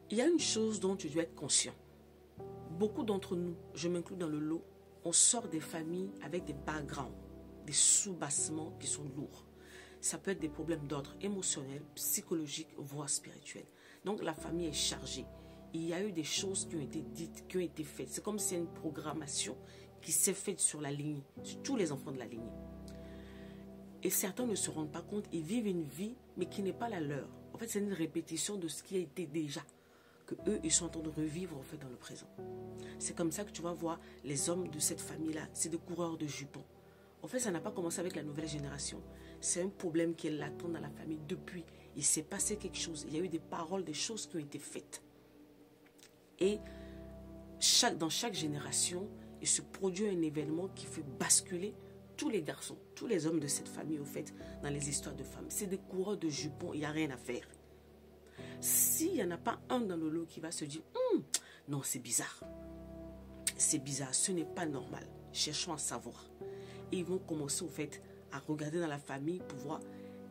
Il y a une chose dont tu dois être conscient. Beaucoup d'entre nous, je m'inclus dans le lot, on sort des familles avec des backgrounds, des sous-bassements qui sont lourds. Ça peut être des problèmes d'ordre émotionnel, psychologique, voire spirituel. Donc la famille est chargée. Il y a eu des choses qui ont été dites, qui ont été faites. C'est comme si une programmation qui s'est faite sur la lignée, sur tous les enfants de la lignée. Et certains ne se rendent pas compte, ils vivent une vie, mais qui n'est pas la leur. En fait, c'est une répétition de ce qui a été déjà, que eux, ils sont en train de revivre en fait dans le présent. C'est comme ça que tu vas voir les hommes de cette famille-là, c'est des coureurs de jupons. En fait, ça n'a pas commencé avec la nouvelle génération. C'est un problème qui est latent dans la famille depuis. Il s'est passé quelque chose. Il y a eu des paroles, des choses qui ont été faites. Et dans chaque génération, il se produit un événement qui fait basculer tous les garçons, tous les hommes de cette famille, au fait, dans les histoires de femmes. C'est des coureurs de jupons, il n'y a rien à faire. S'il n'y en a pas un dans le lot qui va se dire non, c'est bizarre. C'est bizarre, ce n'est pas normal. Cherchons à savoir. Et ils vont commencer, au fait, à regarder dans la famille pour voir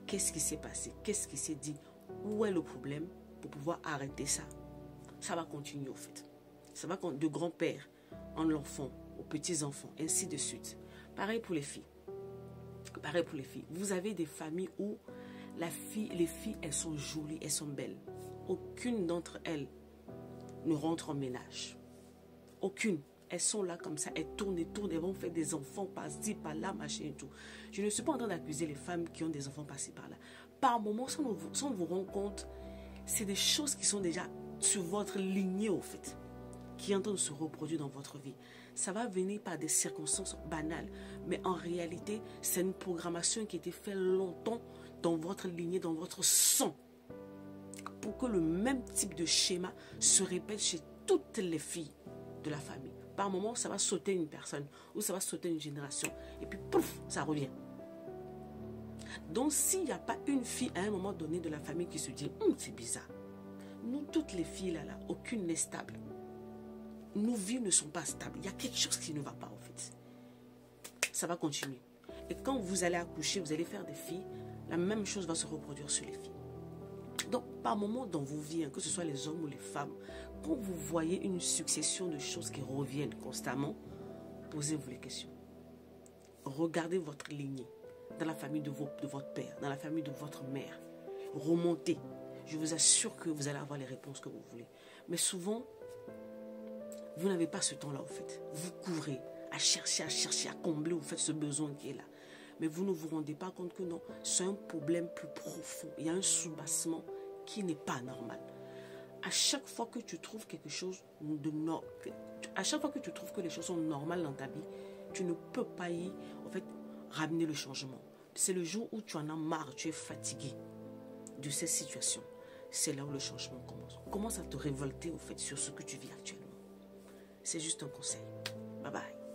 qu'est-ce qui s'est passé, qu'est-ce qui s'est dit, où est le problème pour pouvoir arrêter ça. Ça va continuer, au fait. Ça va de grand-père en l'enfant, aux petits-enfants, ainsi de suite. Pareil pour les filles. Pareil pour les filles. Vous avez des familles où les filles, elles sont jolies, elles sont belles. Aucune d'entre elles ne rentre en ménage. Aucune. Elles sont là comme ça, elles tournent, elles vont faire des enfants par-ci, par-là, machin et tout. Je ne suis pas en train d'accuser les femmes qui ont des enfants par-ci, par-là. Par moments, sans vous rendre compte, c'est des choses qui sont déjà sur votre lignée, au fait, qui est en train de se reproduire dans votre vie. Ça va venir par des circonstances banales, mais en réalité, c'est une programmation qui a été faite longtemps dans votre lignée, dans votre sang, pour que le même type de schéma se répète chez toutes les filles de la famille. Par moment, ça va sauter une personne ou ça va sauter une génération. Et puis, pouf, ça revient. Donc, s'il n'y a pas une fille à un moment donné de la famille qui se dit « c'est bizarre », nous, toutes les filles là, aucune n'est stable. Nos vies ne sont pas stables. Il y a quelque chose qui ne va pas, en fait. Ça va continuer. Et quand vous allez accoucher, vous allez faire des filles, la même chose va se reproduire sur les filles. Donc, par moment dans vos vies, que ce soit les hommes ou les femmes, quand vous voyez une succession de choses qui reviennent constamment, posez-vous les questions. Regardez votre lignée dans la famille de votre père, dans la famille de votre mère. Remontez. Je vous assure que vous allez avoir les réponses que vous voulez. Mais souvent, vous n'avez pas ce temps-là, en fait. Vous courez à chercher, à combler, vous faites ce besoin qui est là. Mais vous ne vous rendez pas compte que non, c'est un problème plus profond. Il y a un sous-bassement qui n'est pas normal. À chaque fois que tu trouves quelque chose de normal, à chaque fois que tu trouves que les choses sont normales dans ta vie, tu ne peux pas en fait, ramener le changement. C'est le jour où tu en as marre, tu es fatigué de ces situations. C'est là où le changement commence. Commence à te révolter, au fait, sur ce que tu vis actuellement. C'est juste un conseil. Bye bye.